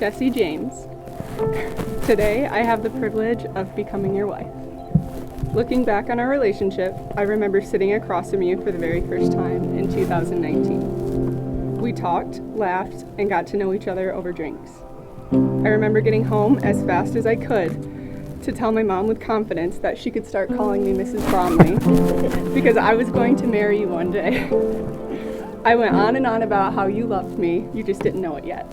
Jessie James. Today, I have the privilege of becoming your wife. Looking back on our relationship, I remember sitting across from you for the very first time in 2019. We talked, laughed, and got to know each other over drinks. I remember getting home as fast as I could to tell my mom with confidence that she could start calling me Mrs. Bromley because I was going to marry you one day. I went on and on about how you loved me, you just didn't know it yet.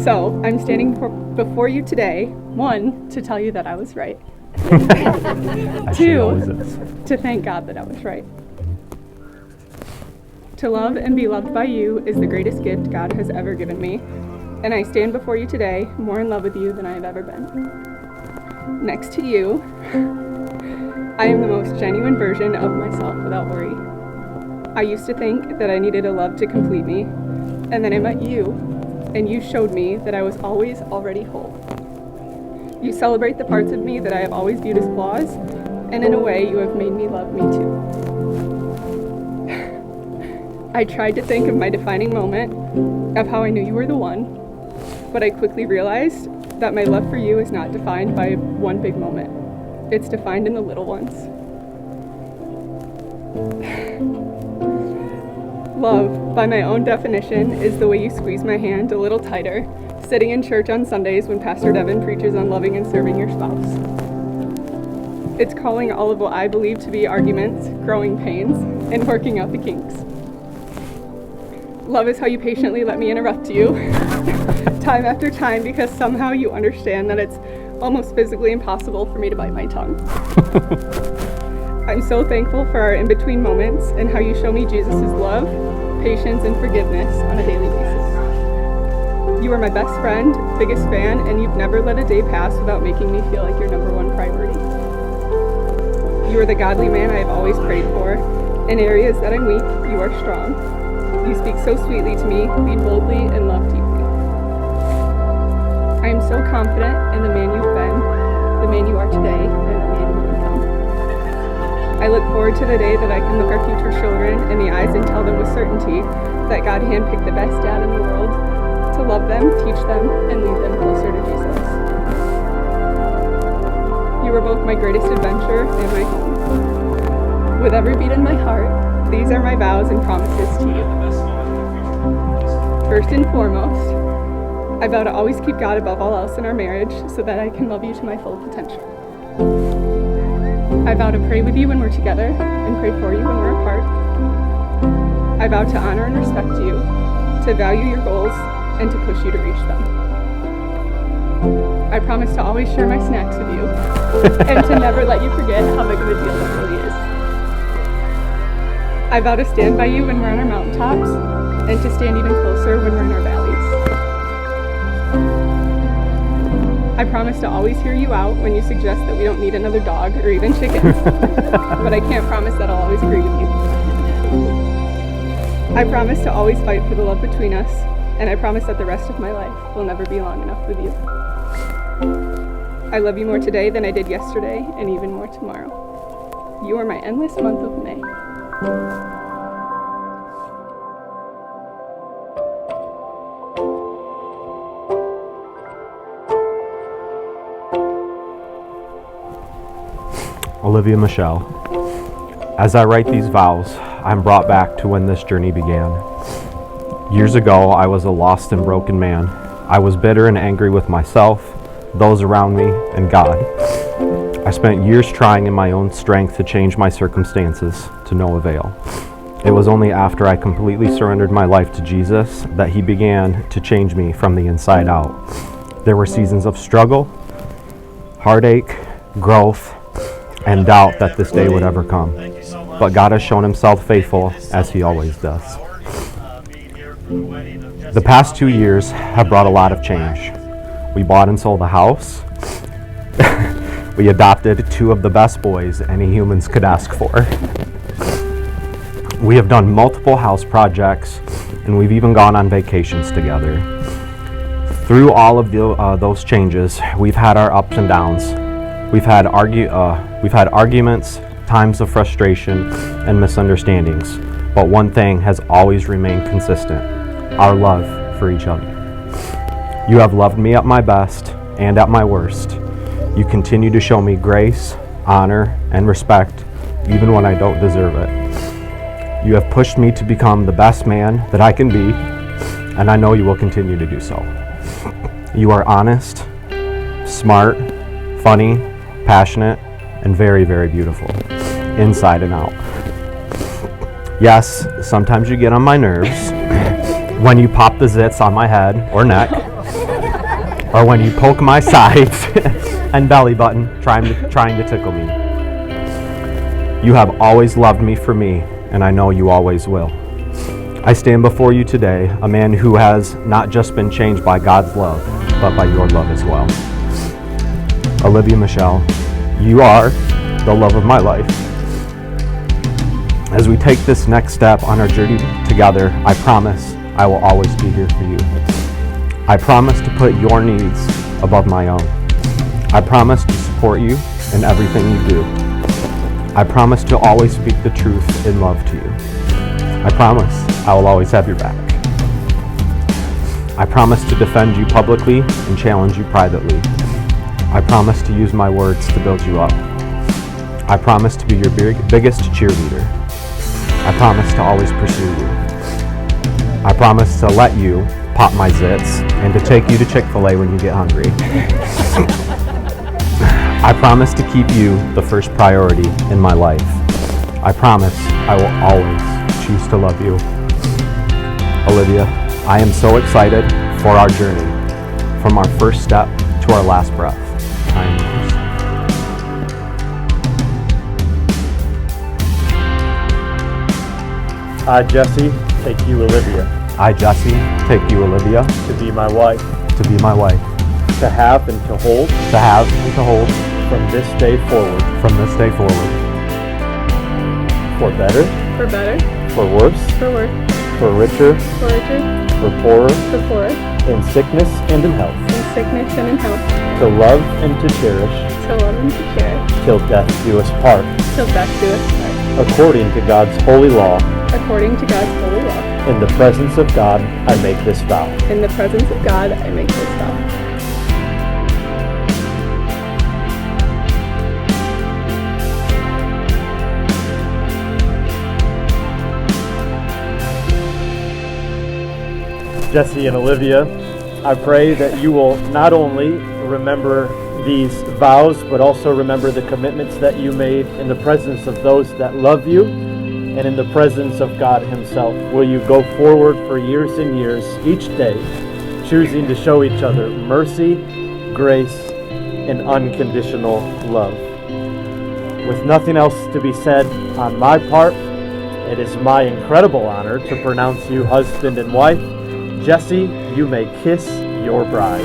So, I'm standing before you today, 1, to tell you that I was right. 2, to thank God that I was right. To love and be loved by you is the greatest gift God has ever given me, and I stand before you today more in love with you than I have ever been. Next to you, I am the most genuine version of myself without worry. I used to think that I needed a love to complete me, and then I met you, and you showed me that I was always already whole. You celebrate the parts of me that I have always viewed as flaws, and in a way you have made me love me too. I tried to think of my defining moment, of how I knew you were the one, but I quickly realized that my love for you is not defined by one big moment. It's defined in the little ones. Love, by my own definition, is the way you squeeze my hand a little tighter, sitting in church on Sundays when Pastor Devin preaches on loving and serving your spouse. It's calling all of what I believe to be arguments, growing pains, and working out the kinks. Love is how you patiently let me interrupt you time after time because somehow you understand that it's almost physically impossible for me to bite my tongue. I'm so thankful for our in-between moments and how you show me Jesus' love, patience, and forgiveness on a daily basis. You are my best friend, biggest fan, and you've never let a day pass without making me feel like your number one priority. You are the godly man I have always prayed for. In areas that I'm weak, you are strong. You speak so sweetly to me, lead boldly, and love deeply. I am so confident in the man you've been, the man you are today, and the man you will become. I look forward to the day that I can look our future children in the eyes and tell them with certainty that God handpicked the best dad in the world to love them, teach them, and lead them closer to Jesus. You are both my greatest adventure and my home. With every beat in my heart, these are my vows and promises to you. First and foremost, I vow to always keep God above all else in our marriage so that I can love you to my full potential. I vow to pray with you when we're together and pray for you when we're apart. I vow to honor and respect you, to value your goals, and to push you to reach them. I promise to always share my snacks with you and to never let you forget how big of a deal that really is. I vow to stand by you when we're on our mountaintops and to stand even closer when we're in our valleys. I promise to always hear you out when you suggest that we don't need another dog or even chickens, but I can't promise that I'll always agree with you. I promise to always fight for the love between us, and I promise that the rest of my life will never be long enough with you. I love you more today than I did yesterday, and even more tomorrow. You are my endless month of May. Olivia Michelle. As I write these vows, I'm brought back to when this journey began. Years ago, I was a lost and broken man. I was bitter and angry with myself, those around me, and God. I spent years trying in my own strength to change my circumstances, to no avail. It was only after I completely surrendered my life to Jesus that He began to change me from the inside out. There were seasons of struggle, heartache, growth, and doubt that this day would ever come. But God has shown Himself faithful, as He always does. The past 2 years have brought a lot of change. We bought and sold a house. We adopted 2 of the best boys any humans could ask for. We have done multiple house projects, and we've even gone on vacations together. Through all of those changes, we've had our ups and downs. We've had arguments, times of frustration, and misunderstandings. But one thing has always remained consistent: our love for each other. You have loved me at my best and at my worst. You continue to show me grace, honor, and respect, even when I don't deserve it. You have pushed me to become the best man that I can be, and I know you will continue to do so. You are honest, smart, funny, passionate, and very, very beautiful, inside and out. Yes, sometimes you get on my nerves when you pop the zits on my head or neck, or when you poke my sides and belly button trying to tickle me. You have always loved me for me, and I know you always will. I stand before you today, a man who has not just been changed by God's love, but by your love as well. Olivia Michelle, you are the love of my life. As we take this next step on our journey together, I promise I will always be here for you. I promise to put your needs above my own. I promise to support you in everything you do. I promise to always speak the truth in love to you. I promise I will always have your back. I promise to defend you publicly and challenge you privately. I promise to use my words to build you up. I promise to be your biggest cheerleader. I promise to always pursue you. I promise to let you pop my zits and to take you to Chick-fil-A when you get hungry. I promise to keep you the first priority in my life. I promise I will always choose to love you. Olivia, I am so excited for our journey, from our first step to our last breath. I am yours. I, Jesse, take you, Olivia, I, Jesse, take you, Olivia, to be my wife, to be my wife, to have and to hold, from this day forward, for better, For better, for worse, for worse, for richer, for richer, for poorer, for poorer, in sickness and in health, in sickness and in health, to love and to cherish, to love and to cherish, till death do us part, till death do us part, according to God's holy law. according to God's holy law. In the presence of God, I make this vow. In the presence of God, I make this vow. Jesse and Olivia, I pray that you will not only remember these vows, but also remember the commitments that you made in the presence of those that love you and in the presence of God Himself. Will you go forward for years and years, each day, choosing to show each other mercy, grace, and unconditional love. With nothing else to be said on my part, it is my incredible honor to pronounce you husband and wife. Jesse, you may kiss your bride.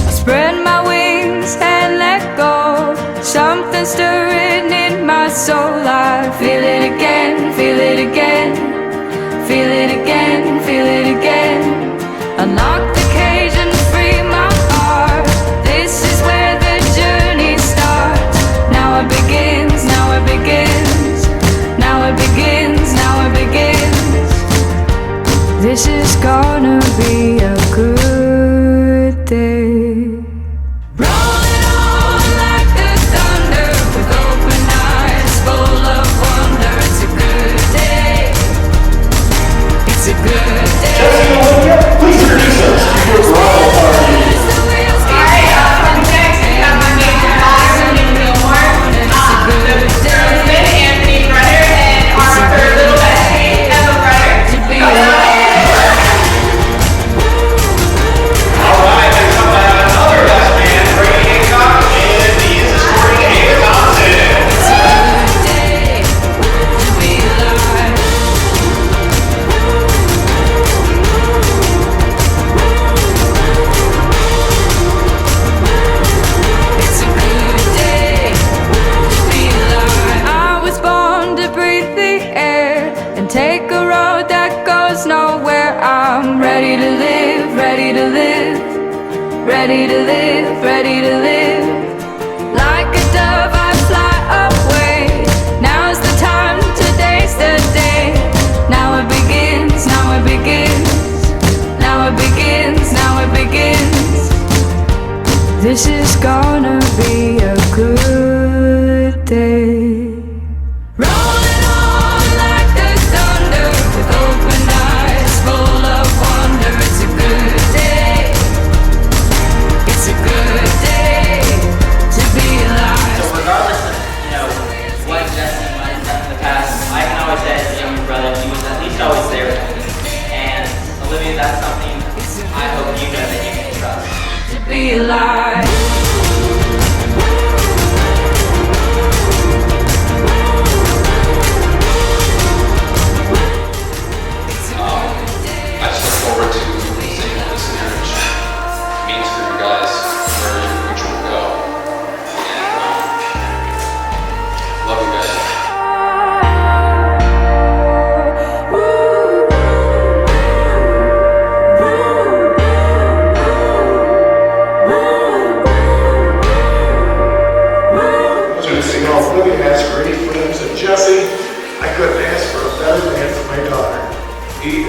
Spread my wings and let go. Something stirring in my soul. I feel it again, feel it again, feel it again, feel it again. Unlock the cage and free my heart. This is where the journey starts. Now it begins, now it begins, now it begins, now it begins. This is gonna be a good day. Rolling on like the thunder, with open eyes full of wonder. It's a good day. It's a good day. Please introduce us to your bridal party. Anthony, brother, and our third little bestie, Emma, brother. ready to live, ready to live. Like a dove I fly away. Now's the time, today's the day. Now it begins, now it begins. Now it begins, now it begins. This is gonna be a good day. Rolling on like the thunder, with open eyes full of wonder. It's a good day. It's a good day to be alive. So regardless of, what Jesse might have done in the past, I can always say as a younger brother, he was at least always there for me. And Olivia, that's something I hope you know that you can trust. To be alive. I just look forward to seeing what this marriage means for you guys, where your future will go. And love you guys. Olivia has great friends, and Jesse, I couldn't ask for a better man for my daughter. He